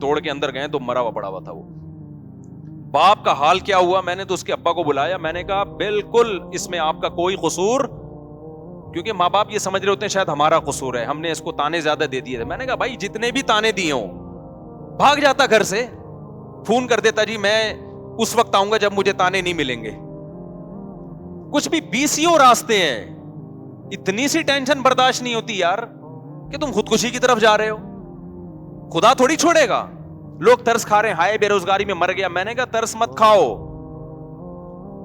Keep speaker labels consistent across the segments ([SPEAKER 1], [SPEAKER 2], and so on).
[SPEAKER 1] توڑ کے اندر گئے تو مرا ہوا پڑا ہوا تھا وہ. باپ کا حال کیا ہوا, میں نے تو اس کے ابا کو بلایا, میں نے کہا بالکل اس میں آپ کا کوئی قصور, کیونکہ ماں باپ یہ سمجھ رہے ہوتے ہیں شاید ہمارا قصور ہے, ہم نے اس کو تانے زیادہ دے دیے تھے. میں نے کہا بھائی جتنے بھی تانے دیے ہوں, بھاگ جاتا گھر سے, فون کر دیتا جی میں اس وقت آؤں گا جب مجھے تانے نہیں ملیں گے. کچھ بھی 20 راستے ہیں, اتنی سی ٹینشن برداشت نہیں ہوتی یار کہ تم خودکشی کی طرف جا رہے ہو. خدا تھوڑی چھوڑے گا. لوگ ترس کھا رہے ہیں, ہائے بے روزگاری میں مر گیا. میں نے کہا ترس مت کھاؤ,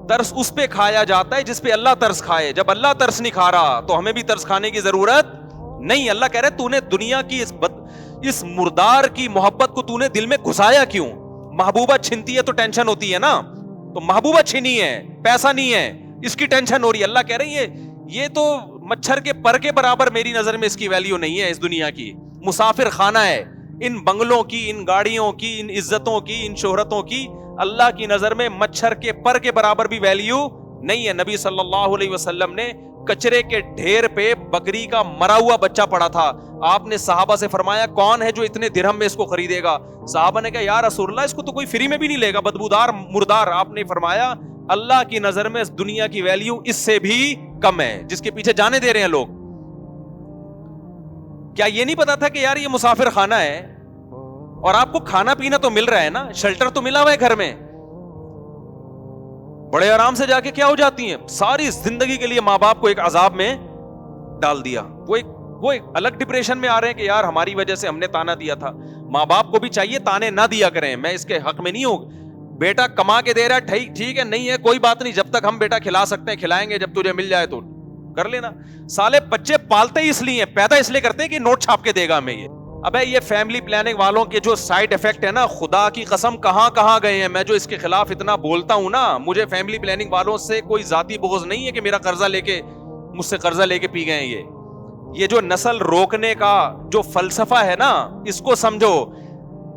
[SPEAKER 1] ترس اس پہ کھایا جاتا ہے جس پہ اللہ ترس کھائے. جب اللہ ترس نہیں کھا رہا تو ہمیں بھی ترس کھانے کی ضرورت نہیں. اللہ کہہ رہے تو نے دنیا کی اس مردار کی محبت کو تو نے دل میں گھسایا کیوں؟ محبوبہ چھنتی ہے تو ٹینشن ہوتی ہے نا, تو محبوبہ چھنی ہے, پیسہ نہیں ہے, اس کی ٹینشن ہو رہی ہے. اللہ کہہ رہے ہیں یہ تو مچھر کے پر کے برابر میری نظر میں اس کی ویلیو نہیں ہے. اس دنیا کی مسافر خانہ ہے. ان بنگلوں کی, ان گاڑیوں کی, ان عزتوں کی, ان شہرتوں کی اللہ کی نظر میں مچھر کے پر کے برابر بھی ویلیو نہیں ہے. نبی صلی اللہ علیہ وسلم نے کچرے کے ڈھیر پہ بکری کا مرا ہوا بچہ پڑا تھا. آپ نے صحابہ سے فرمایا کون ہے جو اتنے درہم میں اس کو خریدے گا؟ صحابہ نے کہا یا رسول اللہ اس کو تو کوئی فری میں بھی نہیں لے گا, بدبودار مردار. آپ نے فرمایا اللہ کی نظر میں اس دنیا کی ویلیو اس سے بھی کم ہے جس کے پیچھے جانے دے رہے ہیں لوگ. کیا یہ نہیں پتا تھا کہ یار یہ مسافر خانہ ہے اور آپ کو کھانا پینا تو مل رہا ہے نا, شیلٹر تو ملا ہوا ہے گھر میں, بڑے آرام سے جا کے کیا ہو جاتی ہیں ساری زندگی کے لیے ماں باپ کو ایک عذاب میں ڈال دیا. وہ ایک الگ ڈپریشن میں آ رہے ہیں کہ یار ہماری وجہ سے ہم نے تانا دیا تھا. ماں باپ کو بھی چاہیے تانے نہ دیا کریں, میں اس کے حق میں نہیں ہوں. بیٹا کما کے دے رہا ہے ٹھیک ہے, نہیں ہے کوئی بات نہیں, جب تک ہم بیٹا کھلا سکتے ہیں کھلائیں گے, جب تجھے مل جائے تو کر لینا. سالے بچے پالتے ہی اس لیے, پیدا اس لیے کرتے ہیں کہ نوٹ چھاپ کے دے گا ہمیں. ابے یہ فیملی پلاننگ والوں کے جو سائیڈ افیکٹ ہے نا, خدا کی قسم کہاں کہاں گئے ہیں. میں جو اس کے خلاف اتنا بولتا ہوں نا, مجھے فیملی پلاننگ والوں سے کوئی ذاتی بغض نہیں ہے کہ میرا قرضہ لے کے مجھ سے قرضہ لے کے پی گئے ہیں. یہ جو نسل روکنے کا جو فلسفہ ہے نا, اس کو سمجھو.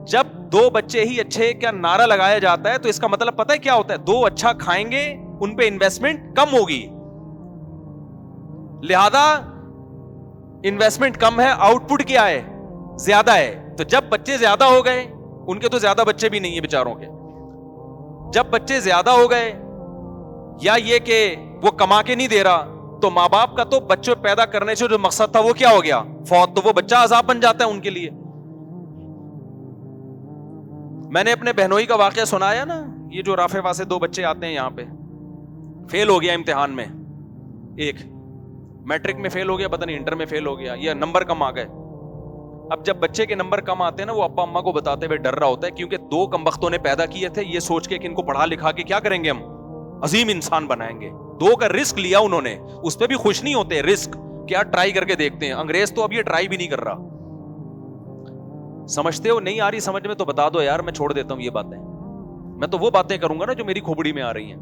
[SPEAKER 1] جب 2 بچے ہی اچھے کا نعرہ لگایا جاتا ہے تو اس کا مطلب پتہ ہے کیا ہوتا ہے؟ 2 اچھا کھائیں گے, ان پہ انویسٹمنٹ کم ہوگی, لہذا انویسٹمنٹ کم ہے, آؤٹ پٹ کیا ہے؟ زیادہ ہے. تو جب بچے زیادہ ہو گئے, ان کے تو زیادہ بچے بھی نہیں ہیں بیچاروں کے, جب بچے زیادہ ہو گئے یا یہ کہ وہ کما کے نہیں دے رہا, تو ماں باپ کا تو بچوں پیدا کرنے سے جو مقصد تھا وہ کیا ہو گیا؟ فوت. تو وہ بچہ عذاب بن جاتا ہے ان کے لیے. میں نے اپنے بہنوئی کا واقعہ سنایا نا, یہ جو رافع سے 2 بچے آتے ہیں یہاں پہ, فیل ہو گیا امتحان میں, ایک میٹرک میں فیل ہو گیا, پتہ نہیں انٹر میں فیل ہو گیا, یا نمبر کم آ گئے. اب جب بچے کے نمبر کم آتے ہیں نا, وہ ابا اماں کو بتاتے ہوئے ڈر رہا ہوتا ہے, کیونکہ 2 کمبختوں نے پیدا کیے تھے یہ سوچ کے کہ ان کو پڑھا لکھا کے کیا کریں گے, ہم عظیم انسان بنائیں گے. 2 کا رسک لیا انہوں نے, اس پہ بھی خوش نہیں ہوتے. رسک کیا, ٹرائی کر کے دیکھتے ہیں. انگریز تو اب یہ ٹرائی بھی نہیں کر رہا. سمجھتے ہو نہیں آ رہی سمجھ میں تو بتا دو یار, میں چھوڑ دیتا ہوں یہ باتیں. میں تو وہ باتیں کروں گا نا جو میری کھوپڑی میں آ رہی ہیں.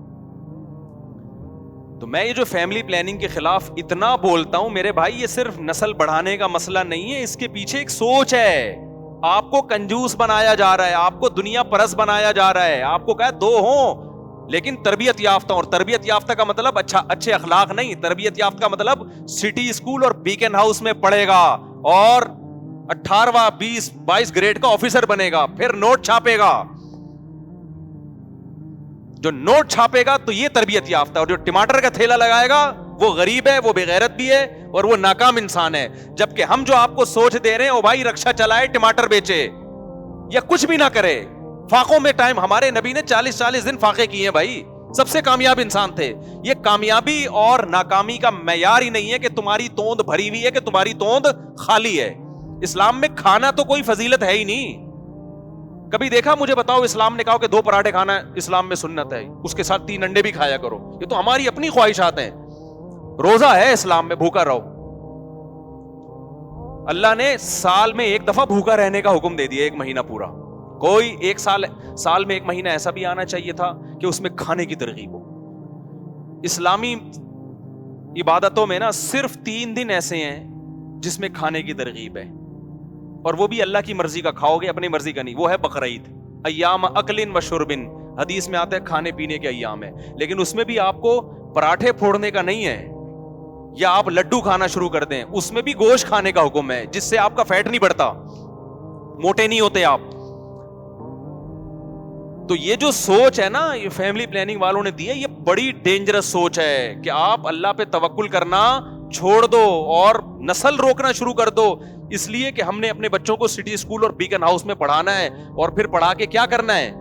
[SPEAKER 1] تو میں یہ جو فیملی پلاننگ کے خلاف اتنا بولتا ہوں میرے بھائی, یہ صرف نسل بڑھانے کا مسئلہ نہیں ہے, اس کے پیچھے ایک سوچ ہے. آپ کو کنجوس بنایا جا رہا ہے, آپ کو دنیا پرست بنایا جا رہا ہے. آپ کو کہا 2 ہوں لیکن تربیت یافتہ, اور تربیت یافتہ کا مطلب اچھے اخلاق نہیں. تربیت یافتہ کا مطلب سٹی اسکول اور بیکن ہاؤس میں پڑھے گا اور 18واں 22 گریڈ کا آفیسر بنے گا, پھر نوٹ چھاپے گا. جو نوٹ چھاپے گا تو یہ تربیت یافتہ, اور جو ٹماٹر کا تھیلا لگائے گا وہ غریب ہے, وہ بے غیرت بھی ہے, اور وہ ناکام انسان ہے. جبکہ ہم جو آپ کو سوچ دے رہے ہیں, او بھائی رکشا چلائے, ٹماٹر بیچے یا کچھ بھی نہ کرے, فاقوں میں ٹائم. ہمارے نبی نے 40 دن فاقے کیے ہیں بھائی, سب سے کامیاب انسان تھے. یہ کامیابی اور ناکامی کا معیار ہی نہیں ہے کہ تمہاری توند بھری ہوئی ہے کہ تمہاری توند خالی ہے. اسلام میں کھانا تو کوئی فضیلت ہے ہی نہیں. کبھی دیکھا مجھے بتاؤ اسلام نے کہا کہ 2 پراٹھے کھانا اسلام میں سنت ہے, اس کے ساتھ 3 انڈے بھی کھایا کرو. یہ تو ہماری اپنی خواہشات ہیں. روزہ ہے اسلام میں, بھوکا رہو. اللہ نے سال میں 1 دفعہ بھوکا رہنے کا حکم دے دیا, 1 مہینہ پورا. کوئی 1 سال میں 1 مہینہ ایسا بھی آنا چاہیے تھا کہ اس میں کھانے کی ترغیب ہو. اسلامی عبادتوں میں نا صرف 3 دن ایسے ہیں جس میں کھانے کی ترغیب ہے, اور وہ بھی اللہ کی مرضی کا کھاؤ گے, اپنی مرضی کا نہیں. وہ ہے بقرعید, ایام اکلن و شربن, حدیث میں آتا ہے کھانے پینے کے ایام ہے. لیکن اس میں بھی آپ کو پراٹھے پھوڑنے کا نہیں ہے, یا آپ لڈو کھانا شروع کر دیں. اس میں بھی گوشت کھانے کا حکم ہے, جس سے آپ کا فیٹ نہیں بڑھتا, موٹے نہیں ہوتے آپ. تو یہ جو سوچ ہے نا یہ فیملی پلاننگ والوں نے دی ہے, یہ بڑی ڈینجرس سوچ ہے کہ آپ اللہ پہ توکل کرنا چھوڑ دو اور نسل روکنا شروع کر دو, اس لیے کہ ہم نے اپنے بچوں کو سٹی اسکول اور بیکن ہاؤس میں پڑھانا ہے, اور پھر پڑھا کے کیا کرنا ہے.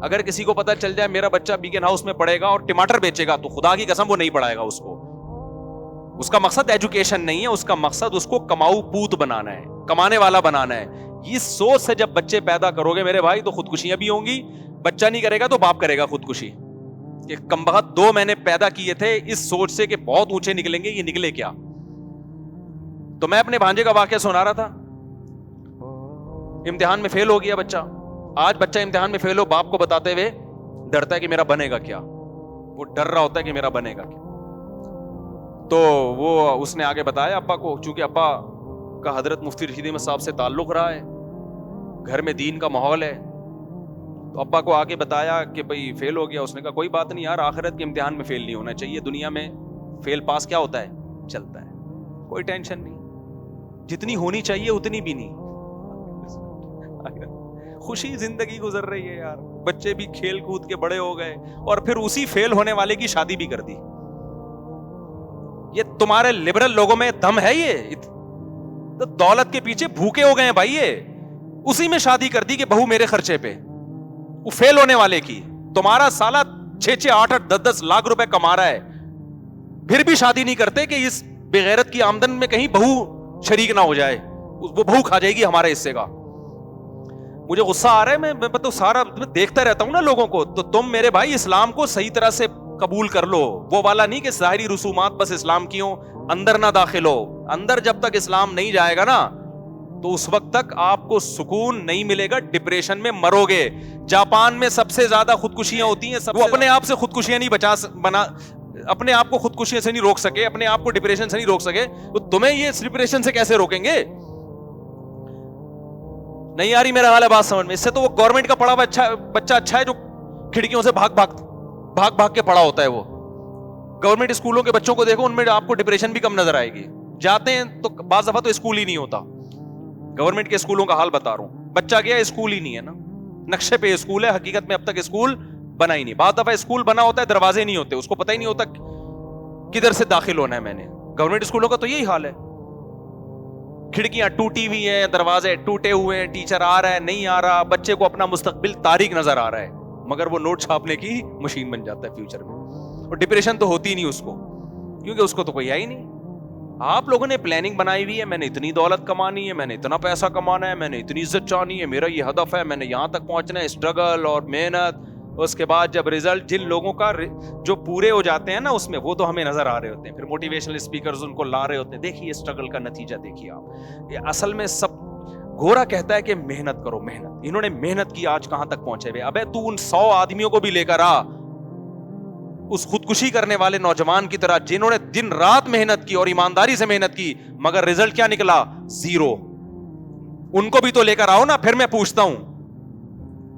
[SPEAKER 1] اگر کسی کو پتا چل جائے میرا بچہ بیکن ہاؤس میں پڑھے گا اور ٹماٹر بیچے گا, تو خدا کی قسم وہ نہیں پڑھائے گا اس کو. اس کا مقصد ایجوکیشن نہیں ہے, اس کا مقصد اس کو کماؤ پوت بنانا ہے, کمانے والا بنانا ہے. یہ سوچ سے جب بچے پیدا کرو گے میرے بھائی, تو خودکشیاں بھی ہوں گی. بچہ نہیں کرے گا تو باپ کرے گا خودکشی. کہ کمبخت 2 میں نے پیدا کیے تھے اس سوچ سے کہ بہت اونچے نکلیں گے, یہ نکلے کیا. تو میں اپنے بھانجے کا واقعہ سنا رہا تھا, امتحان میں فیل ہو گیا بچہ. آج بچہ امتحان میں فیل ہو, باپ کو بتاتے ہوئے ڈرتا ہے کہ میرا بنے گا کیا. وہ ڈر رہا ہوتا ہے کہ میرا بنے گا کیا. تو وہ اس نے آگے بتایا ابا کو, چونکہ ابا کا حضرت مفتی رشید احمد صاحب سے تعلق رہا ہے, گھر میں دین کا ماحول ہے, تو ابا کو آگے بتایا کہ بھئی فیل ہو گیا. اس نے کہا کوئی بات نہیں یار, آخرت کے امتحان میں فیل نہیں ہونا چاہیے, دنیا میں فیل پاس کیا ہوتا ہے, چلتا ہے, کوئی ٹینشن نہیں, جتنی ہونی چاہیے اتنی بھی نہیں. خوشی زندگی گزر رہی ہے یار, بچے بھی کھیل کود کے بڑے ہو گئے, اور پھر اسی فیل ہونے والے کی شادی بھی کر دی. یہ تمہارے لبرل لوگوں میں دم ہے, یہ تو دولت کے پیچھے بھوکے ہو گئے ہیں بھائی. یہ اسی میں شادی کر دی کہ بہو میرے خرچے پہ, وہ فیل ہونے والے کی. تمہارا سالہ 6-6, 8-8, 10-10 لاکھ روپے کما رہا ہے, پھر بھی شادی نہیں کرتے کہ اس بغیرت کی آمدن میں کہیں بہو شریک نہ ہو جائے, وہ بہو کھا جائے گی ہمارے حصے کا. مجھے غصہ آ رہا ہے, میں تو سارا دیکھتا رہتا ہوں نا لوگوں کو. تو تم میرے بھائی اسلام کو صحیح طرح سے قبول کر لو, وہ والا نہیں کہ ظاہری رسومات بس اسلام کی ہوں, اندر نہ داخل ہو. اندر جب تک اسلام نہیں جائے گا نا, تو اس وقت تک آپ کو سکون نہیں ملے گا, ڈپریشن میں مرو گے. جاپان میں سب سے زیادہ خودکشیاں ہوتی ہیں, وہ اپنے آپ سے خودکشیاں نہیں اپنے آپ کو خودکشیاں سے نہیں روک سکے, اپنے آپ کو ڈپریشن سے نہیں روک سکے, تو تمہیں یہ ڈپریشن سے کیسے روکیں گے. نہیں آ رہی میرا حال ہے بات سمجھ میں. اس سے تو وہ گورنمنٹ کا پڑھا ہوا بچہ اچھا ہے جو کھڑکیوں سے بھاگ کے پڑھا ہوتا ہے. وہ گورنمنٹ اسکولوں کے بچوں کو دیکھو, ان میں آپ کو ڈپریشن بھی کم نظر آئے گی. جاتے ہیں تو بعض دفعہ تو اسکول ہی نہیں ہوتا. گورنمنٹ کے اسکولوں کا حال بتا رہا ہوں, بچہ گیا اسکول ہی نہیں ہے نا, نقشے پہ اسکول ہے, حقیقت میں اب تک اسکول بنا ہی نہیں. بعض دفعہ اسکول بنا ہوتا ہے, دروازے نہیں ہوتے, اس کو پتہ ہی نہیں ہوتا کدھر سے داخل ہونا ہے. میں نے گورنمنٹ اسکولوں کا تو یہی حال ہے, کھڑکیاں ٹوٹی ہوئی ہیں, دروازے ٹوٹے ہوئے ہیں, ٹیچر آ رہا ہے نہیں آ رہا, بچے کو اپنا مستقبل تاریک نظر آ رہا ہے, مگر وہ نوٹ چھاپنے کی مشین بن جاتا ہے فیوچر میں. اور ڈپریشن تو ہوتی نہیں اس کو, کیونکہ اس کو تو کوئی ہے ہی نہیں. آپ لوگوں نے پلاننگ بنائی ہوئی ہے, میں نے اتنی دولت کمانی ہے, میں نے اتنا پیسہ کمانا ہے, میں نے اتنی عزت چاہنی ہے, میرا یہ ہدف ہے, میں نے یہاں تک پہنچنا ہے, اسٹرگل اور محنت. اس کے بعد جب ریزلٹ جن لوگوں کا جو پورے ہو جاتے ہیں نا اس میں, وہ تو ہمیں نظر آ رہے ہوتے ہیں, پھر موٹیویشنل اسپیکرز ان کو لا رہے ہوتے ہیں, دیکھیے اسٹرگل کا نتیجہ دیکھیے آپ. یہ اصل میں سب گورا کہتا ہے کہ محنت کرو, محنت. انہوں نے محنت کی, آج کہاں تک پہنچے ہوئے. ابے تو ان 100 آدمیوں کو بھی لے کر آ, اس خودکشی کرنے والے نوجوان کی طرح, جنہوں نے دن رات محنت کی اور ایمانداری سے محنت کی, مگر رزلٹ کیا نکلا, 0. ان کو بھی تو لے کر آؤ نا. پھر میں پوچھتا ہوں,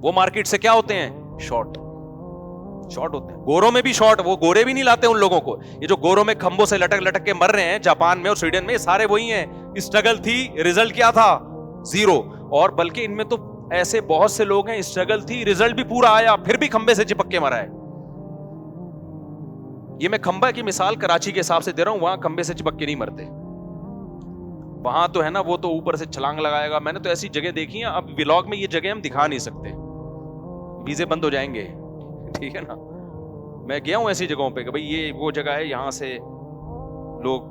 [SPEAKER 1] وہ مارکیٹ سے کیا ہوتے ہیں, شارٹ ہوتے ہیں. گوروں میں بھی شارٹ, وہ گورے بھی نہیں لاتے ان لوگوں کو. یہ جو گوروں میں کھمبوں سے لٹک کے مر رہے ہیں جاپان میں اور سویڈن میں, سارے وہی ہیں. اسٹرگل تھی, رزلٹ کیا تھا, 0. اور بلکہ ان میں تو ایسے بہت سے لوگ ہیں, اسٹرگل تھی, رزلٹ بھی پورا آیا, پھر بھی کھمبے سے چپک کے مرا ہے. یہ میں کھمبا کی مثال کراچی کے حساب سے دے رہا ہوں, وہاں کھمبے سے چپک کے نہیں مرتے. وہاں تو ہے نا, وہ تو اوپر سے چھلانگ لگائے گا. میں نے تو ایسی جگہ دیکھی ہیں, اب ولاگ میں یہ جگہ ہم دکھا نہیں سکتے, ویزے بند ہو جائیں گے, ٹھیک ہے نا. میں گیا ہوں ایسی جگہوں پہ کہ بھئی یہ وہ جگہ ہے, یہاں سے لوگ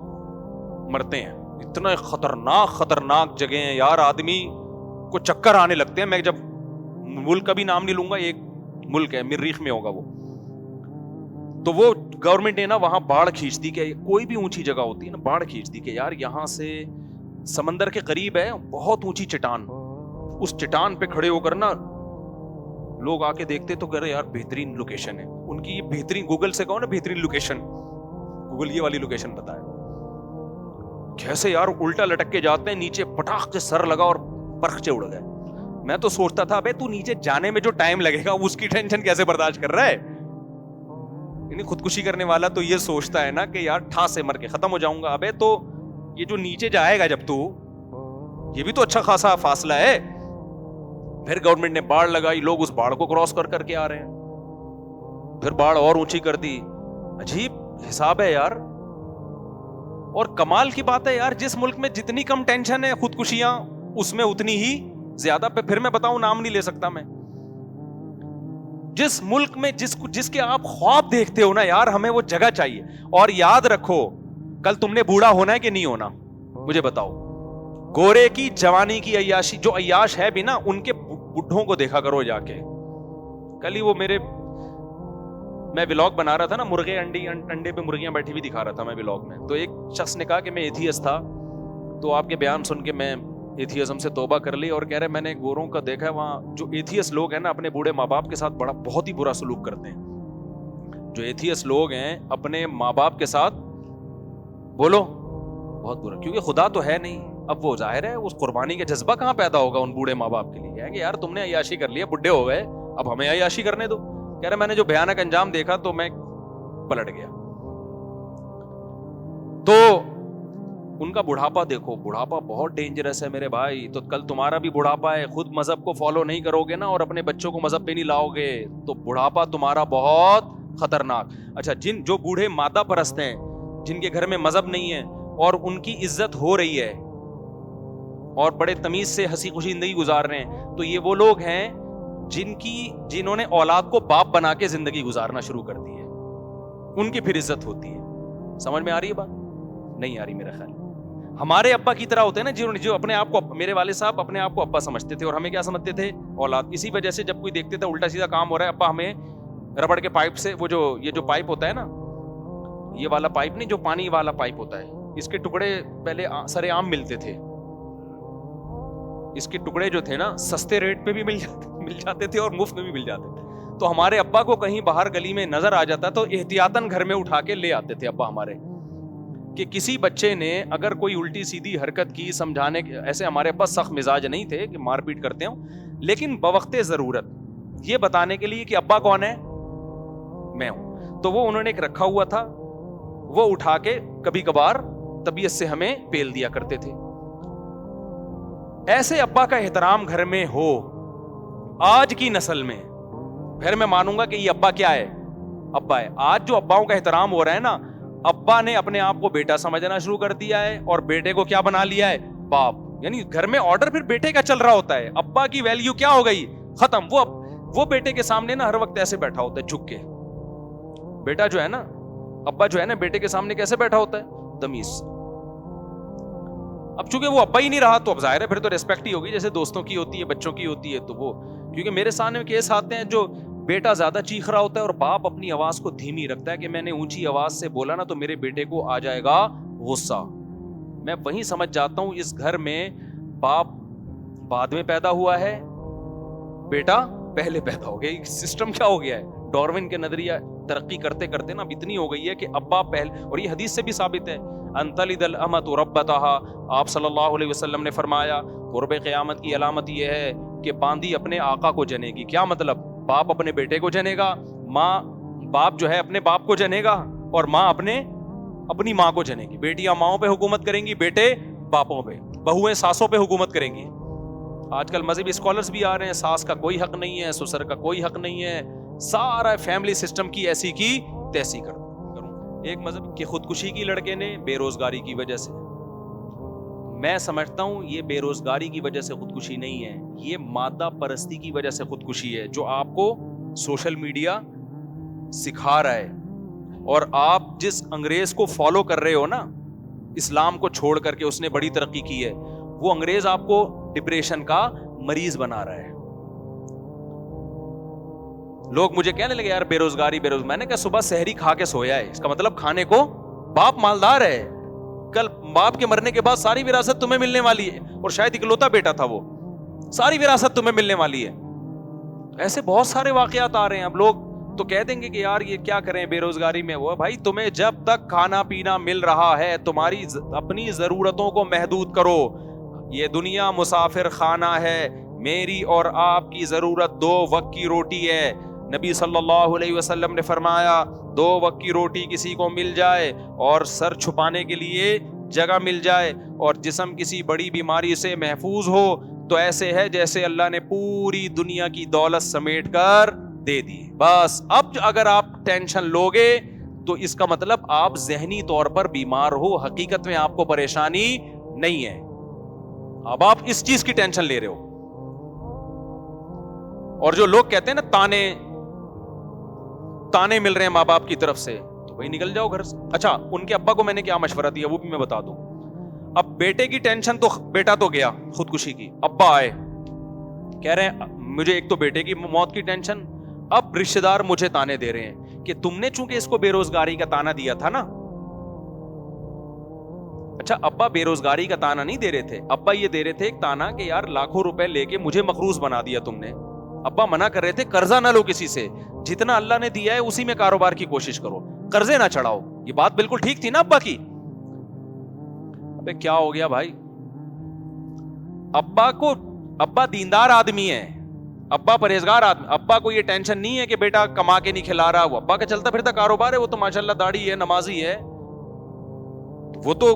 [SPEAKER 1] مرتے ہیں. اتنا خطرناک جگہ ہیں یار, آدمی کو چکر آنے لگتے ہیں. میں جب ملک کا بھی نام نہیں لوں گا, ایک ملک ہے مریخ میں ہوگا وہ, تو وہ گورنمنٹ نے نا وہاں باڑ کھینچ دی, کہ کوئی بھی اونچی جگہ ہوتی ہے نا, باڑ کھینچ دی کہ یار یہاں سے سمندر کے قریب ہے بہت اونچی چٹان, اس چٹان پہ کھڑے ہو کر نا لوگ آ کے دیکھتے تو کہہ رہے یار بہترین لوکیشن ہے ان کی, یہ بہترین, گوگل سے کہو نا بہترین لوکیشن, گوگل یہ والی لوکیشن بتائے. کیسے یار الٹا لٹک کے جاتے ہیں, نیچے پٹاخ سے سر لگا اور پرخچے اڑ گئے. میں تو سوچتا تھا ابے تو نیچے جانے میں جو ٹائم لگے گا اس کی ٹینشن کیسے برداشت کر رہا ہے. یعنی خودکشی کرنے والا تو یہ سوچتا ہے نا کہ یار ٹھاس سے مر کے ختم ہو جاؤں گا. ابے تو یہ جو نیچے جائے گا جب تو, یہ بھی تو اچھا خاصا فاصلہ ہے, پھر گورنمنٹ نے باڑ لگائی, لوگ اس باڑ کو کراس کر کے آ رہے ہیں, پھر باڑ اور اونچی کر دی. عجیب حساب ہے یار. اور کمال کی بات ہے یار, جس ملک میں جتنی کم ٹینشن ہے خودکشیاں اس میں اتنی ہی زیادہ. پھر میں بتاؤں, نام نہیں لے سکتا میں. جس ملک میں جس کے آپ خواب دیکھتے ہو نا یار, ہمیں وہ جگہ چاہیے. اور یاد رکھو, کل تم نے بوڑھا ہونا ہے کہ نہیں ہونا, مجھے بتاؤ. گورے کی جوانی کی عیاشی, جو عیاش ہے بھی نا, ان کے بڈھوں کو دیکھا کرو جا کے. کل ہی وہ میں ولاگ بنا رہا تھا نا, مرغے انڈے پہ مرغیاں بیٹھی ہوئی دکھا رہا تھا میں ولاگ میں. تو ایک شخص نے کہا کہ میں ایتھیسٹ تھا, تو آپ کے بیان سن کے میں ایتھیزم سے توبہ کر لی, اور کہہ رہے میں نے گوروں کا دیکھا ہے وہاں جو ایتھیسٹ لوگ ہیں نا, اپنے بوڑھے ماں باپ کے ساتھ بہت ہی برا سلوک کرتے ہیں. جو ایتھیسٹ لوگ ہیں اپنے ماں باپ کے ساتھ, بولو, بہت برا. کیونکہ خدا تو ہے نہیں. اب وہ ظاہر ہے اس قربانی کا جذبہ کہاں پیدا ہوگا ان بوڑھے ماں باپ کے لیے, ہے کہ یار تم نے عیاشی کر لیا, بڈھے ہو گئے, اب ہمیں عیاشی کرنے دو. کہہ رہے میں نے جو بھیانک انجام دیکھا تو میں پلٹ گیا. تو ان کا بڑھاپا دیکھو, بڑھاپا بہت ڈینجرس ہے میرے بھائی. تو کل تمہارا بھی بڑھاپا ہے, خود مذہب کو فالو نہیں کرو گے نا, اور اپنے بچوں کو مذہب پہ نہیں لاؤ گے, تو بڑھاپا تمہارا بہت خطرناک. اچھا, جو بوڑھے مادہ پرست ہیں, جن کے گھر میں مذہب نہیں ہے اور ان کی عزت ہو رہی ہے اور بڑے تمیز سے ہنسی خوشی زندگی گزار رہے ہیں, تو یہ وہ لوگ ہیں جنہوں نے اولاد کو باپ بنا کے زندگی گزارنا شروع کر دی ہے. ان کی پھر عزت ہوتی ہے. سمجھ میں آ رہی ہے بات؟ نہیں آ رہی میرا خیال. ہمارے ابا کی طرح ہوتے ہیں نا, جو اپنے آپ کو, میرے والد صاحب اپنے آپ کو ابا سمجھتے تھے, اور ہمیں کیا سمجھتے تھے, اولاد. اسی وجہ سے جب کوئی دیکھتے تھے الٹا سیدھا کام ہو رہا ہے, ابا ہمیں ربڑ کے پائپ سے, وہ یہ جو پائپ ہوتا ہے نا, یہ والا پائپ نہیں, جو پانی والا پائپ ہوتا ہے, اس کے ٹکڑے پہلے سرے عام ملتے تھے. اس کے ٹکڑے جو تھے نا سستے ریٹ پہ بھی مل جاتے تھے اور مفت میں بھی مل جاتے تھے. تو ہمارے ابا کو کہیں باہر گلی میں نظر آ جاتا تو احتیاطاً گھر میں اٹھا کے لے آتے تھے ابا ہمارے, کہ کسی بچے نے اگر کوئی الٹی سیدھی حرکت کی, سمجھانے کے. ایسے ہمارے ابا سخت مزاج نہیں تھے کہ مار پیٹ کرتے ہوں, لیکن بوقت ضرورت یہ بتانے کے لیے کہ ابا کون ہے, میں ہوں, تو وہ انہوں نے ایک رکھا ہوا تھا, وہ اٹھا کے کبھی کبھار طبیعت سے ہمیں پیل دیا کرتے تھے. ایسے ابا کا احترام گھر میں ہو آج کی نسل میں, پھر میں مانوں گا کہ یہ ابا کیا ہے, ابا ہے. آج جو اباؤں کا احترام ہو رہا ہے نا, ابا نے اپنے آپ کو بیٹا سمجھنا شروع کر دیا ہے, اور بیٹے کو کیا بنا لیا ہے, باپ. یعنی گھر میں آرڈر پھر بیٹے کا چل رہا ہوتا ہے, ابا کی ویلیو کیا ہو گئی, ختم. وہ بیٹے کے سامنے نا ہر وقت ایسے بیٹھا ہوتا ہے جھک کے. بیٹا جو ہے نا, ابا جو ہے نا, بیٹے کے سامنے کیسے بیٹھا ہوتا ہے, تمیز. اب چونکہ وہ ابا ہی نہیں رہا تو اب ظاہر ہے پھر تو ریسپیکٹ ہی ہوگی, جیسے دوستوں کی ہوتی ہے, بچوں کی ہوتی ہے. تو وہ, کیونکہ میرے سامنے کیس آتے ہیں جو بیٹا زیادہ چیخ رہا ہوتا ہے اور باپ اپنی آواز کو دھیمی رکھتا ہے کہ میں نے اونچی آواز سے بولا نا تو میرے بیٹے کو آ جائے گا غصہ. میں وہیں سمجھ جاتا ہوں اس گھر میں باپ بعد میں پیدا ہوا ہے, بیٹا پہلے پیدا ہو گیا. سسٹم کیا ہو گیا ہے, ڈاروین کے نظریہ ترقی کرتے کرتے نا اب اتنی ہو گئی ہے کہ ابا پہلے, اور یہ حدیث سے بھی ثابت ہے, انتلد الامۃ ربتہا, آپ صلی اللہ علیہ وسلم نے فرمایا قرب قیامت کی علامت یہ ہے کہ باندی اپنے آقا کو جنے گی. کیا مطلب, باپ اپنے بیٹے کو جنے گا, باپ جو ہے اپنے باپ کو جنے گا, اور ماں اپنی ماں کو جنے گی. بیٹیاں ماؤں پہ حکومت کریں گی, بیٹے باپوں پہ, بہویں ساسوں پہ حکومت کریں گی. آج کل مذہبی اسکالرز بھی آ رہے ہیں, ساس کا کوئی حق نہیں ہے, سسر کا کوئی حق نہیں ہے, سارا فیملی سسٹم کی ایسی کی تیسی کروں. ایک مذہب کہ خودکشی کی لڑکے نے بے روزگاری کی وجہ سے. میں سمجھتا ہوں یہ بے روزگاری کی وجہ سے خودکشی نہیں ہے, یہ مادہ پرستی کی وجہ سے خودکشی ہے, جو آپ کو سوشل میڈیا سکھا رہا ہے. اور آپ جس انگریز کو فالو کر رہے ہو نا, اسلام کو چھوڑ کر کے, اس نے بڑی ترقی کی ہے, وہ انگریز آپ کو ڈپریشن کا مریض بنا رہا ہے. لوگ مجھے کہنے لگے یار بے روزگاری. میں نے کہا صبح سحری کھا کے سویا ہے, اس کا مطلب کھانے کو باپ مالدار ہے. کل باپ کے مرنے کے بعد ساری وراثت تمہیں ملنے والی ہے, اور شاید اکلوتا بیٹا تھا وہ, ساری وراثت تمہیں ملنے والی ہے. ایسے بہت سارے واقعات آ رہے ہیں. اب لوگ تو کہہ دیں گے کہ یار یہ کیا کریں بے روزگاری میں. وہ بھائی تمہیں جب تک کھانا پینا مل رہا ہے, تمہاری اپنی ضرورتوں کو محدود کرو. یہ دنیا مسافر خانہ ہے, میری اور آپ کی ضرورت 2 وقت کی روٹی ہے. نبی صلی اللہ علیہ وسلم نے فرمایا 2 وقت کی روٹی کسی کو مل جائے اور سر چھپانے کے لیے جگہ مل جائے اور جسم کسی بڑی بیماری سے محفوظ ہو تو ایسے ہے جیسے اللہ نے پوری دنیا کی دولت سمیٹ کر دے دی. بس اب اگر آپ ٹینشن لوگے تو اس کا مطلب آپ ذہنی طور پر بیمار ہو, حقیقت میں آپ کو پریشانی نہیں ہے. اب آپ اس چیز کی ٹینشن لے رہے ہو. اور جو لوگ کہتے ہیں نا تانے مل رہے ہیں ماں باپ کی طرف سے, تو بھائی نکل جاؤ گھر سے. اچھا, ان کے ابا کو میں نے کیا مشورہ دیا وہ بھی میں بتا دوں. اب بیٹے کی ٹینشن تو بیٹا تو گیا خودکشی کی, ابا آئے کہہ رہے ہیں مجھے ایک تو بیٹے کی موت کی ٹینشن, اب رشتہ دار مجھے تانے دے رہے ہیں کہ تم نے چونکہ اس کو بے روزگاری کا تانا دیا تھا نا. اچھا, ابا بے روزگاری کا تانا نہیں دے رہے تھے, ابا یہ دے رہے تھے ایک تانا کہ یار لاکھوں روپے لے کے مجھے مقروض بنا دیا تم نے. ابا منع کر رہے تھے قرضہ نہ لو کسی سے, جتنا اللہ نے دیا ہے اسی میں کاروبار کی کوشش کرو, قرضے نہ چڑھاؤ. یہ بات بالکل ٹھیک تھی نا ابا کی. ابے کیا ہو گیا بھائی, ابا دیندار آدمی ہے, ابا پرہیزگار آدمی, ابا کو یہ ٹینشن نہیں ہے کہ بیٹا کما کے نہیں کھلا رہا. وہ ابا کا چلتا پھرتا کاروبار ہے, وہ تو ماشاءاللہ داڑھی ہے, نمازی ہے, وہ تو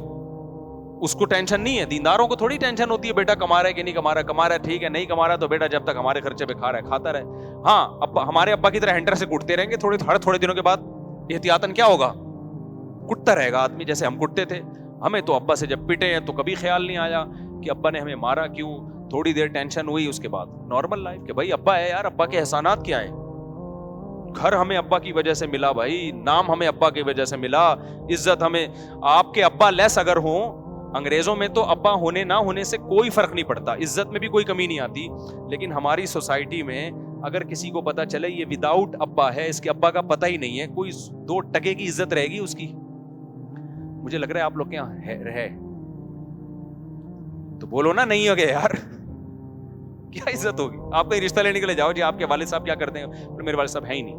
[SPEAKER 1] اس کو ٹینشن نہیں ہے. دینداروں کو تھوڑی ٹینشن ہوتی ہے بیٹا کما رہا ہے کہ نہیں کما رہا ہے, ٹھیک ہے نہیں کما رہا تو بیٹا جب تک ہمارے خرچے پہ کھا رہا ہے کھاتا رہے. ہاں, ابا ہمارے ابا کی طرح ہینڈر سے کوٹتے رہیں گے تھوڑے دنوں کے بعد احتیاطاً کیا ہوگا, کٹتا رہے گا آدمی جیسے ہم کٹتے تھے. ہمیں تو ابا سے جب پٹے ہیں تو کبھی خیال نہیں آیا کہ ابا نے ہمیں مارا کیوں, تھوڑی دیر ٹینشن ہوئی, اس کے بعد نارمل لائف کہ بھائی ابا ہے یار, ابا کے احسانات کیا ہیں. گھر ہمیں ابا کی وجہ سے ملا بھائی, نام ہمیں ابا کی وجہ سے ملا, عزت ہمیں. آپ کے ابا لیس اگر ہوں, انگریزوں میں تو ابا ہونے نہ ہونے سے کوئی فرق نہیں پڑتا, عزت میں بھی کوئی کمی نہیں آتی. لیکن ہماری سوسائٹی میں اگر کسی کو پتا چلے یہ وداؤٹ ابا ہے, اس کے ابا کا پتہ ہی نہیں ہے, کوئی 2 ٹکے کی عزت رہے گی اس کی. مجھے لگ رہا ہے آپ لوگ کے یہاں رہے تو بولو نا, نہیں ہوگے یار, کیا عزت ہوگی. آپ کہیں رشتہ لینے کے لیے جاؤ جی آپ کے والد صاحب کیا کرتے ہیں, میرے والد صاحب ہے ہی نہیں,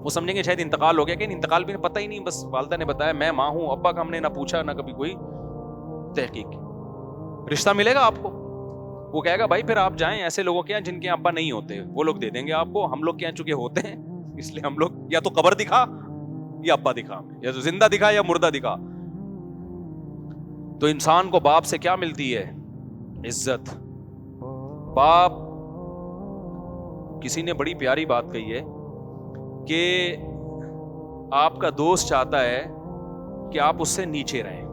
[SPEAKER 1] وہ سمجھیں گے شاید انتقال ہو گیا, کہ انتقال بھی پتہ ہی نہیں, بس والدہ نے بتایا میں ماں ہوں, ابا کا ہم نے نہ پوچھا نہ کبھی کوئی تحقیق. رشتہ ملے گا آپ کو, وہ کہے گا بھائی پھر آپ جائیں ایسے لوگوں کے یہاں جن کے ابا نہیں ہوتے, وہ لوگ دے دیں گے آپ کو. ہم لوگ کے یہاں چونکہ ہوتے ہیں اس لیے ہم لوگ یا تو قبر دکھا یا ابا دکھا, یا تو زندہ دکھا یا مردہ دکھا. تو انسان کو باپ سے کیا ملتی ہے, عزت. باپ, کسی نے بڑی پیاری بات کہی ہے کہ آپ کا دوست چاہتا ہے کہ آپ اس سے نیچے رہیں.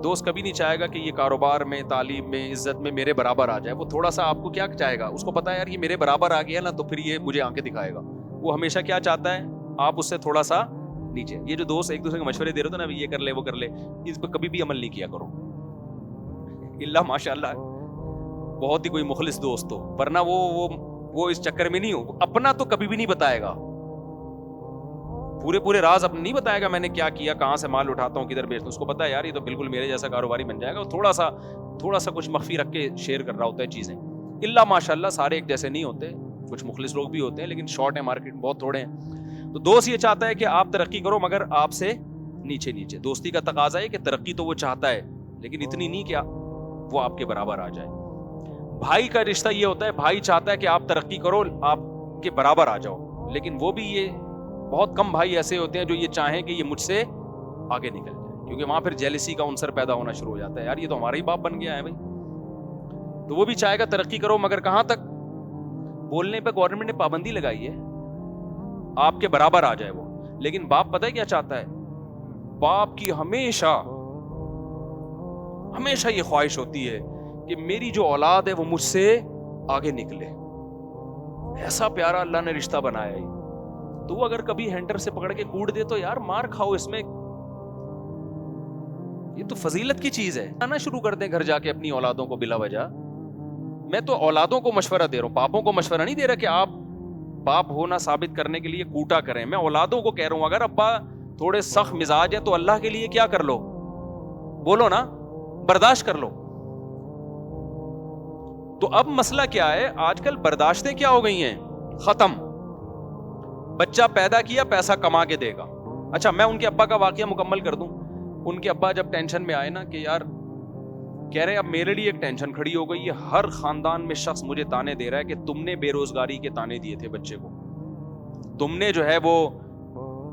[SPEAKER 1] دوست کبھی نہیں چاہے گا کہ یہ کاروبار میں, تعلیم میں, عزت میں میرے برابر آ جائے. وہ تھوڑا سا آپ کو کیا چاہے گا, اس کو پتا ہے یار یہ میرے برابر آ گیا نا تو پھر یہ مجھے آنکھیں دکھائے گا. وہ ہمیشہ کیا چاہتا ہے, آپ اس سے تھوڑا سا نیچے. یہ جو دوست ایک دوسرے کو مشورے دے رہے تھے نا, یہ کر لے وہ کر لے, اس پہ کبھی بھی عمل نہیں کیا کرو اللہ ماشاء اللہ بہت ہی کوئی مخلص دوست ہو, ورنہ وہ اس چکر میں نہیں ہو. اپنا تو کبھی بھی نہیں بتائے گا, پورے راز اپنے نہیں بتائے گا, میں نے کیا کیا, کہاں سے مال اٹھاتا ہوں, کدھر بیچتا ہوں. اس کو پتا ہے یار یہ تو بالکل میرے جیسا کاروباری بن جائے گا. تھوڑا سا کچھ مخفی رکھ کے شیئر کر رہا ہوتا ہے چیزیں. اللہ ماشاء اللہ سارے ایک جیسے نہیں ہوتے, کچھ مخلص لوگ بھی ہوتے ہیں لیکن شارٹ ہے مارکیٹ میں, بہت تھوڑے ہیں. تو دوست یہ چاہتا ہے کہ آپ ترقی کرو مگر آپ سے نیچے. دوستی کا تقاضا ہے کہ ترقی تو وہ چاہتا ہے لیکن اتنی نہیں کہ وہ آپ کے برابر آ جائے. بھائی کا رشتہ یہ ہوتا ہے, بھائی چاہتا ہے کہ آپ ترقی کرو, آپ کے برابر آ جاؤ, لیکن وہ بھی یہ بہت کم بھائی ایسے ہوتے ہیں جو یہ چاہیں کہ یہ مجھ سے آگے نکل جائے, کیونکہ وہاں پھر جیلسی کا عنصر پیدا ہونا شروع ہو جاتا ہے. یار یہ تو ہمارا ہی باپ بن گیا ہے بھائی, تو وہ بھی چاہے گا ترقی کرو مگر کہاں تک. بولنے پہ گورنمنٹ نے پابندی لگائی ہے آپ کے برابر آ جائے وہ, لیکن باپ پتہ ہے کیا چاہتا ہے, باپ کی ہمیشہ یہ خواہش ہوتی ہے کہ میری جو اولاد ہے وہ مجھ سے آگے نکلے. ایسا پیارا اللہ نے رشتہ بنایا ہے, تو وہ اگر کبھی ہینڈر سے پکڑ کے کوٹ دے تو یار مار کھاؤ, اس میں یہ تو فضیلت کی چیز ہے. آنا شروع کر دیں گھر جا کے اپنی اولادوں کو بلا وجہ. میں تو اولادوں کو مشورہ دے رہا ہوں, باپوں کو مشورہ نہیں دے رہا کہ آپ باپ ہونا ثابت کرنے کے لیے کوٹا کریں. میں اولادوں کو کہہ رہا ہوں اگر ابا تھوڑے سخت مزاج ہے تو اللہ کے لیے کیا کر لو, بولو نا, برداشت کر لو. تو اب مسئلہ کیا ہے, آج کل برداشتیں کیا ہو گئی ہیں, ختم. بچہ پیدا کیا پیسہ کما کے دے گا. اچھا میں ان کے ابا کا واقعہ مکمل کر دوں. ان کے ابا جب ٹینشن میں آئے نا کہ یار کہہ رہے اب میرے لیے ایک ٹینشن کھڑی ہو گئی, یہ ہر خاندان میں شخص مجھے تانے دے رہا ہے کہ تم نے بے روزگاری کے تانے دیے تھے بچے کو, تم نے جو ہے وہ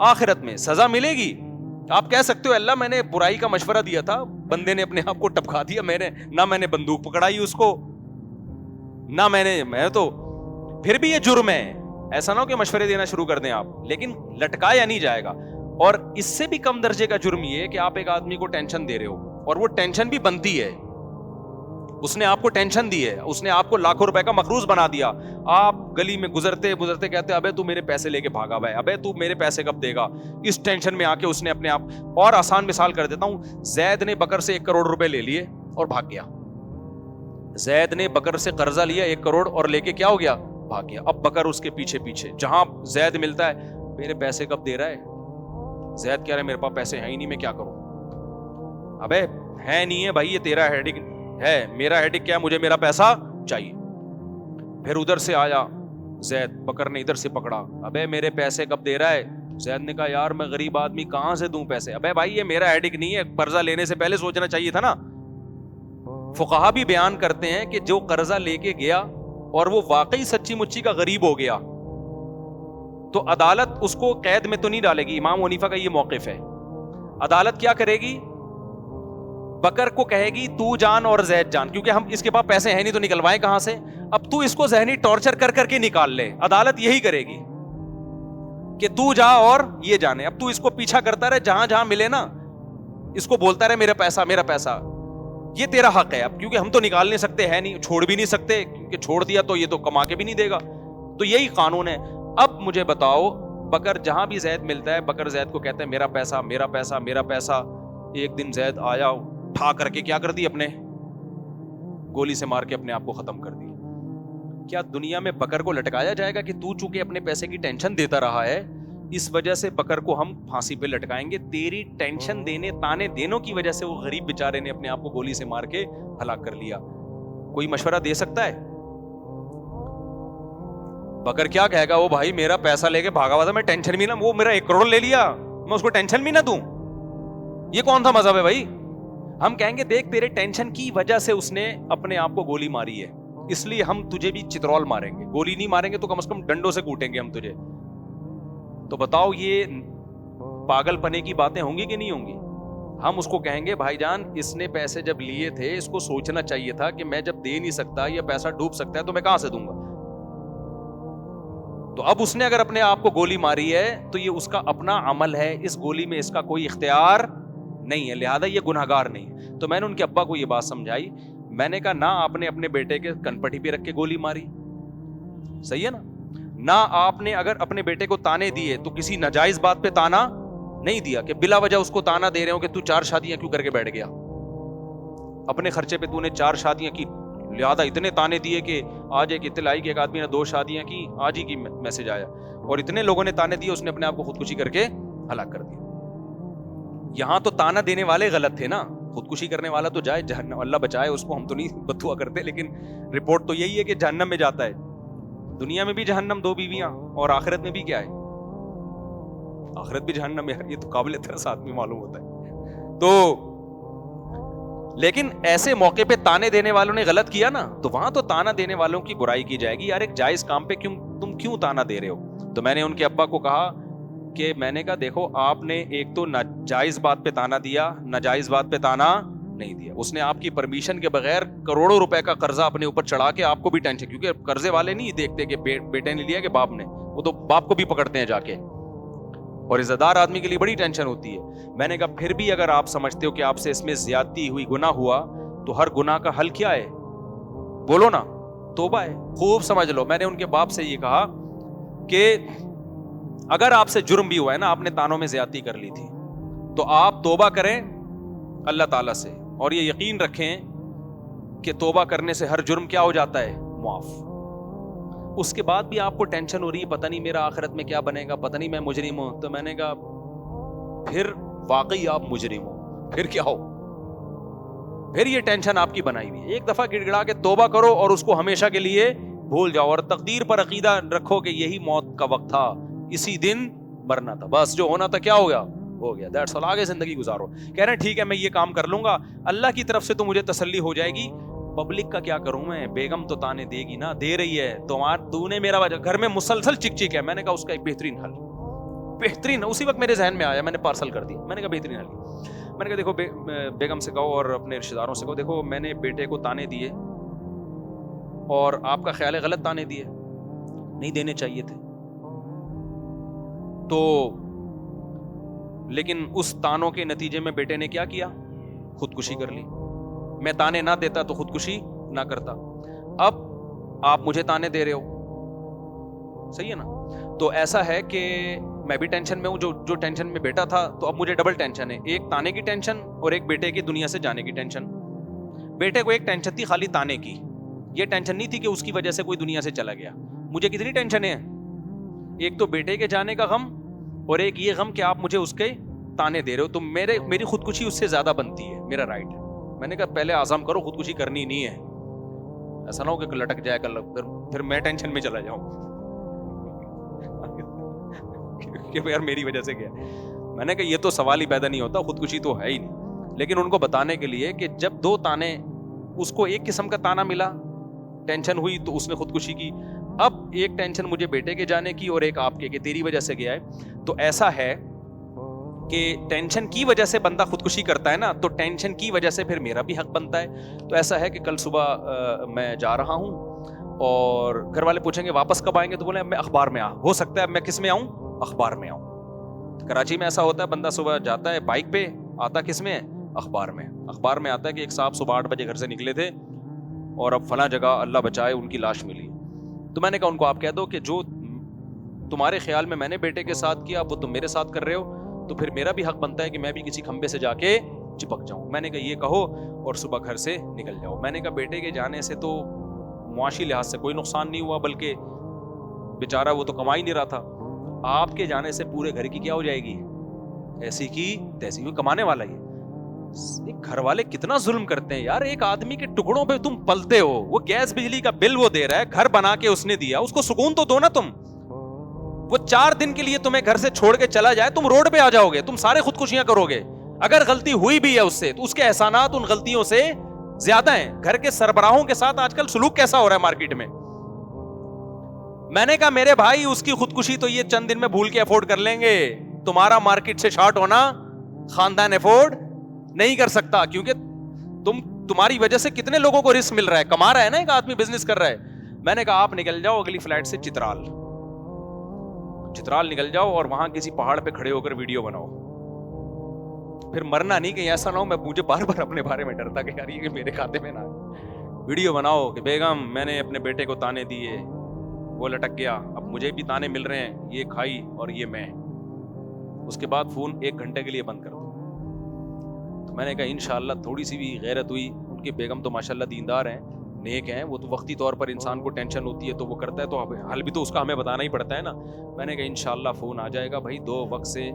[SPEAKER 1] آخرت میں سزا ملے گی. آپ کہہ سکتے ہو اللہ میں نے برائی کا مشورہ دیا تھا, بندے نے اپنے آپ کو ٹپکا دیا, میں نے بندوق پکڑائی اس کو, نہ میں تو پھر بھی یہ جرم ہے. ایسا نہ ہو کہ مشورے دینا شروع کر دیں آپ, لیکن لٹکایا نہیں جائے گا. اور اس سے بھی کم درجے کا جرم یہ ہے کہ آپ ایک آدمی کو ٹینشن دے رہے ہو, اور وہ ٹینشن بھی بنتی ہے, اس نے آپ کو ٹینشن دی ہے, اس نے آپ کو لاکھوں روپے کا مقروض بنا دیا. آپ گلی میں گزرتے کہتے ابے تو میرے پیسے لے کے بھاگا بھائی, ابے تو میرے پیسے کب دے گا. اس ٹینشن میں آ کے اس نے اپنے آپ, اور آسان مثال کر دیتا ہوں, زید نے بکر سے 1 کروڑ روپے لے لیے اور بھاگ گیا. زید نے بکر سے قرضہ لیا 1 کروڑ اور لے کے کیا ہو گیا, بھاگ گیا. اب بکر اس کے پیچھے جہاں زید ملتا ہے, میرے پیسے کب دے رہا ہے. زید کہہ رہا ہے میرے پاس پیسے ہیں ہی نہیں, میں کیا کروں. ابے ہے نہیں ہے بھائی, یہ تیرا ہیڈک ہے, میرا ہیڈک کیا ہے, مجھے میرا پیسہ چاہیے. پھر ادھر سے آیا زید, بکر نے ادھر سے پکڑا, ابے میرے پیسے کب دے رہا ہے. زید نے کہا یار میں غریب آدمی کہاں سے دوں پیسے. ابے بھائی یہ میرا ہیڈک نہیں ہے, قرضہ لینے سے پہلے سوچنا چاہیے تھا نا. فقہا بھی بیان کرتے ہیں کہ جو قرضہ لے کے گیا اور وہ واقعی سچی مچی کا غریب ہو گیا تو عدالت اس کو قید میں تو نہیں ڈالے گی. امام حنیفہ کا یہ موقف ہے. عدالت کیا کرے گی, بکر کو کہے گی تو جان اور زید جان, کیونکہ ہم اس کے پاس پیسے ہیں نہیں تو نکلوائیں کہاں سے, اب تو اس کو ذہنی ٹارچر کر کے نکال لے. عدالت یہی کرے گی کہ تو جا اور یہ جانے. اب تو اس کو پیچھا کرتا رہے, جہاں ملے نا اس کو بولتا رہے میرا پیسہ, یہ تیرا حق ہے. اب کیونکہ ہم تو نکال نہیں سکتے, ہے نہیں, چھوڑ بھی نہیں سکتے, کیونکہ چھوڑ دیا تو یہ تو کما کے بھی نہیں دے گا, تو یہی قانون ہے. اب مجھے بتاؤ, بکر جہاں بھی زید ملتا ہے, بکر زید کو کہتا ہے میرا پیسہ. ایک دن زید آیا, اٹھا کر کے کیا کر دی, اپنے گولی سے مار کے اپنے آپ کو ختم کر دی. کیا دنیا میں بکر کو لٹکایا جائے گا کہ تو چونکہ اپنے پیسے کی ٹینشن دیتا رہا ہے اس وجہ سے بکر کو ہم پھانسی پہ لٹکائیں گے. تیری ٹینشن دینے, تانے دینوں کی وجہ سے وہ غریب بیچارے نے اپنے آپ کو گولی سے مار کے ہلاک کر لیا. کوئی مشورہ دے سکتا ہے؟ بکر کیا کہے گا, وہ بھائی میرا پیسہ لے کے بھاگا ہوا تھا, میں ٹینشن بھی نہ, وہ میرا 1 کروڑ لے لیا, میں اس کو ٹینشن بھی نہ دوں. یہ کون سا مذہب ہے بھائی؟ ہم کہیں گے دیکھ تیرے ٹینشن کی وجہ سے اس نے اپنے آپ کو گولی ماری ہے, اس لیے ہم تجھے بھی چترول ماریں گے, گولی نہیں ماریں گے تو کم از کم ڈنڈوں سے کوٹیں گے ہم تجھے. تو بتاؤ یہ پاگل پنے کی باتیں ہوں گی کہ نہیں ہوں گی؟ ہم اس کو کہیں گے بھائی جان اس نے پیسے جب لیے تھے اس کو سوچنا چاہیے تھا کہ میں جب دے نہیں سکتا یا پیسہ ڈوب سکتا ہے تو میں کہاں سے دوں گا. تو اب اس نے اگر اپنے آپ کو گولی ماری ہے تو یہ اس کا اپنا عمل ہے, اس گولی میں اس کا کوئی اختیار نہیں ہے, لہذا یہ گنہگار نہیں. تو میں نے ان کے ابا کو یہ بات سمجھائی, میں نے کہا نہ آپ نے اپنے بیٹے کے کنپٹی پہ رکھ کے گولی ماری, صحیح ہے نا, نہ آپ نے اگر اپنے بیٹے کو تانے دیے تو کسی ناجائز بات پہ تانا نہیں دیا کہ بلا وجہ اس کو تانا دے رہے ہو کہ تو 4 شادیاں کیوں کر کے بیٹھ گیا, اپنے خرچے پہ تو نے 4 شادیاں کی, لہذا اتنے تانے دیے کہ آج ایک اطلاع آئی کہ ایک آدمی نے 2 شادیاں کی, آج ہی کی میسج آیا, اور اتنے لوگوں نے تانے دیے, اس نے اپنے آپ کو خودکشی کر کے ہلاک کر دیا. یہاں تو تانا دینے والے غلط تھے نا, خودکشی کرنے والا تو جائے جہنم, اللہ بچائے اس کو, ہم تو نہیں بددعا کرتے, لیکن رپورٹ تو یہی ہے کہ جہنم میں جاتا ہے. دنیا میں بھی جہنم 2 بیویاں, اور آخرت میں بھی کیا ہے, آخرت بھی جہنم ہے. یہ تو قابل ترس آدمی معلوم ہوتا ہے. تو لیکن ایسے موقع پہ تانے دینے والوں نے غلط کیا نا, تو وہاں تو تانا دینے والوں کی برائی کی جائے گی. یار ایک جائز کام پہ تم کیوں تانا دے رہے ہو؟ تو میں نے ان کے ابا کو کہا کہ میں نے کہا دیکھو آپ نے ایک تو ناجائز بات پہ تانا دیا, ناجائز بات پہ تانا نہیں دیا. اس نے آپ کی پرمیشن کے بغیر کروڑوں روپے کا قرضہ اپنے اوپر چڑھا کے آپ کو بھی ٹینشن, کیونکہ قرضے والے نہیں دیکھتے کہ بیٹے نے لیا کہ باپ نے, وہ تو باپ کو بھی پکڑتے ہیں جا کے, اور عزت دار آدمی کے لیے بڑی ٹینشن ہوتی ہے. میں نے کہا پھر بھی اگر آپ سمجھتے ہو کہ آپ سے اس میں زیادتی ہوئی, گناہ ہوا, تو ہر گناہ کا حل کیا ہے؟ بولو نا, توبہ ہے. خوب سمجھ لو, میں نے ان کے باپ سے یہ کہا کہ اگر آپ سے جرم بھی ہوا ہے نا, آپ نے تانوں میں زیادتی کر لی تھی, تو آپ توبہ کریں اللہ تعالیٰ سے, اور یہ یقین رکھیں کہ توبہ کرنے سے ہر جرم کیا ہو جاتا ہے, معاف. اس کے بعد بھی آپ کو ٹینشن ہو رہی ہے, پتہ نہیں میرا آخرت میں کیا بنے گا, پتہ نہیں میں مجرم ہوں. تو میں نے کہا پھر واقعی آپ مجرم ہو, پھر کیا ہو, پھر یہ ٹینشن آپ کی بنائی ہوئی ہے. ایک دفعہ گڑ گڑا کے توبہ کرو اور اس کو ہمیشہ کے لیے بھول جاؤ, اور تقدیر پر عقیدہ رکھو کہ یہی موت کا وقت تھا, اسی دن مرنا تھا, بس جو ہونا تھا کیا ہو گیا, ہو گیا. That's all. آگے زندگی گزارو. کہہ رہے ہیں ٹھیک ہے میں یہ کام کر لوں گا, اللہ کی طرف سے تو مجھے تسلی ہو جائے گی, پبلک کا کیا کروں میں, بیگم تو تانے دے گی نا, دے رہی ہے, تو نے میرا گھر میں مسلسل چک چک ہے. میں نے کہا اس کا ایک بہترین حل, بہترین. اسی وقت میرے ذہن میں آیا, میں نے پارسل کر دیا. میں نے کہا بہترین حل. میں نے کہا دیکھو بیگم سے کہو اور اپنے رشتے داروں سے کہو, دیکھو میں نے بیٹے کو تانے دیے اور آپ کا خیال ہے غلط تانے دیے, نہیں دینے چاہیے تھے, تو لیکن اس تانوں کے نتیجے میں بیٹے نے کیا کیا, خودکشی کر لی. میں تانے نہ دیتا تو خودکشی نہ کرتا. اب آپ مجھے تانے دے رہے ہو, صحیح ہے نا. تو ایسا ہے کہ میں بھی ٹینشن میں ہوں, جو ٹینشن میں بیٹا تھا, تو اب مجھے ڈبل ٹینشن ہے, ایک تانے کی ٹینشن اور ایک بیٹے کی دنیا سے جانے کی ٹینشن. بیٹے کو ایک ٹینشن تھی خالی تانے کی, یہ ٹینشن نہیں تھی کہ اس کی وجہ سے کوئی دنیا سے چلا گیا. مجھے کتنی ٹینشن ہے, ایک تو بیٹے کے جانے کا غم اور ایک یہ غم کہ آپ مجھے اس کے تانے دے رہے ہو, تو میری خودکشی اس سے زیادہ بنتی ہے, میرا رائٹ ہے. میں نے کہا پہلے عزم کرو, خودکشی کرنی نہیں ہے, ایسا نہ ہو کہ لٹک جائے کل, پھر میں ٹینشن میں چلا جاؤں کہ یار میری وجہ سے کیا. میں نے کہا یہ تو سوال ہی پیدا نہیں ہوتا, خودکشی تو ہے ہی نہیں. لیکن ان کو بتانے کے لیے کہ جب دو تانے, اس کو ایک قسم کا تانا ملا, ٹینشن ہوئی تو اس نے خودکشی کی. اب ایک ٹینشن مجھے بیٹے کے جانے کی اور ایک آپ کے کہ تیری وجہ سے گیا ہے. تو ایسا ہے کہ ٹینشن کی وجہ سے بندہ خودکشی کرتا ہے نا, تو ٹینشن کی وجہ سے پھر میرا بھی حق بنتا ہے. تو ایسا ہے کہ کل صبح میں جا رہا ہوں اور گھر والے پوچھیں گے واپس کب آئیں گے, تو بولے میں اخبار میں ہو سکتا ہے میں کس میں آؤں, اخبار میں آؤں. کراچی میں ایسا ہوتا ہے بندہ صبح جاتا ہے بائک پہ, آتا کس میں, اخبار میں. اخبار میں آتا ہے کہ ایک صاحب صبح 8 بجے گھر سے نکلے تھے اور اب فلاں جگہ اللہ بچائے ان کی لاش ملی. تو میں نے کہا ان کو آپ کہہ دو کہ جو تمہارے خیال میں نے بیٹے کے ساتھ کیا وہ تم میرے ساتھ کر رہے ہو, تو پھر میرا بھی حق بنتا ہے کہ میں بھی کسی کھمبے سے جا کے چپک جاؤں. میں نے کہا یہ کہو اور صبح گھر سے نکل جاؤ. میں نے کہا بیٹے کے جانے سے تو معاشی لحاظ سے کوئی نقصان نہیں ہوا, بلکہ بیچارہ وہ تو کما ہی نہیں رہا تھا. آپ کے جانے سے پورے گھر کی کیا ہو جائے گی, ایسی کی تیسی, کوئی کمانے والا ہی. گھر والے کتنا ظلم کرتے ہیں یار, ایک آدمی کے ٹکڑوں پہ تم پلتے ہو, وہ گیس بجلی کا بل وہ دے رہا ہے, گھر بنا کے اس نے دیا, اس کو سکون تو دو نا تم. وہ 4 دن کے لیے تمہیں گھر سے چھوڑ کے چلا جائے, تم روڈ پہ آ جاؤ گے, تم سارے خودکشیاں کرو گے. اگر غلطی ہوئی بھی ہے اس سے تو اس کے احسانات ان غلطیوں سے زیادہ ہیں. گھر کے سربراہوں کے ساتھ آج کل سلوک کیسا ہو رہا ہے مارکیٹ میں. میں نے کہا میرے بھائی اس کی خودکشی تو یہ چند دن میں بھول کے افورڈ کر لیں گے, تمہارا مارکیٹ سے شارٹ ہونا خاندان افورڈ نہیں کر سکتا, کیونکہ تمہاری وجہ سے کتنے لوگوں کو رسک مل رہا ہے, کما رہا ہے نا ایک آدمی, بزنس کر رہا ہے. میں نے کہا آپ نکل جاؤ اگلی فلائٹ سے چترال نکل جاؤ اور وہاں کسی پہاڑ پہ کھڑے ہو کر ویڈیو بناؤ. پھر مرنا نہیں, کہ ایسا نہ ہو میں مجھے بار بار اپنے بارے میں ڈرتا کہ یار یہ میرے کھاتے میں نہ. ویڈیو بناؤ کہ بیگم میں نے اپنے بیٹے کو تانے دیے, وہ لٹک گیا, اب مجھے بھی تانے مل رہے ہیں, یہ کھائی اور یہ میں. اس کے بعد فون 1 گھنٹے کے لیے بند کر دو. تو میں نے کہا انشاءاللہ تھوڑی سی بھی غیرت ہوئی. ان کی بیگم تو ماشاءاللہ دیندار ہیں, نیک ہیں, وہ تو وقتی طور پر انسان کو ٹینشن ہوتی ہے تو وہ کرتا ہے, تو حل بھی تو اس کا ہمیں بتانا ہی پڑتا ہے نا. میں نے کہا انشاءاللہ فون آ جائے گا بھائی, 2 وقت سے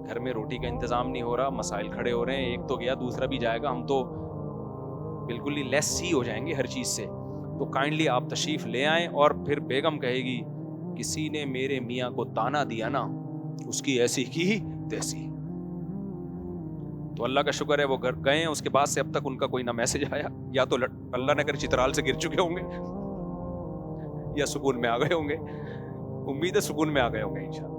[SPEAKER 1] گھر میں روٹی کا انتظام نہیں ہو رہا, مسائل کھڑے ہو رہے ہیں, ایک تو گیا دوسرا بھی جائے گا, ہم تو بالکل ہی لیس ہی ہو جائیں گے ہر چیز سے. تو کائنڈلی آپ تشریف لے آئیں. اور پھر بیگم کہے گی کسی نے میرے میاں کو تانا دیا نا, اس کی ایسی کی تیسی. تو اللہ کا شکر ہے وہ گھر گئے ہیں, اس کے بعد سے اب تک ان کا کوئی نہ میسج آیا, یا تو اللہ نہ کرے چترال سے گر چکے ہوں گے یا سکون میں آ گئے ہوں گے. امید ہے سکون میں آ گئے ہوں گے انشاءاللہ.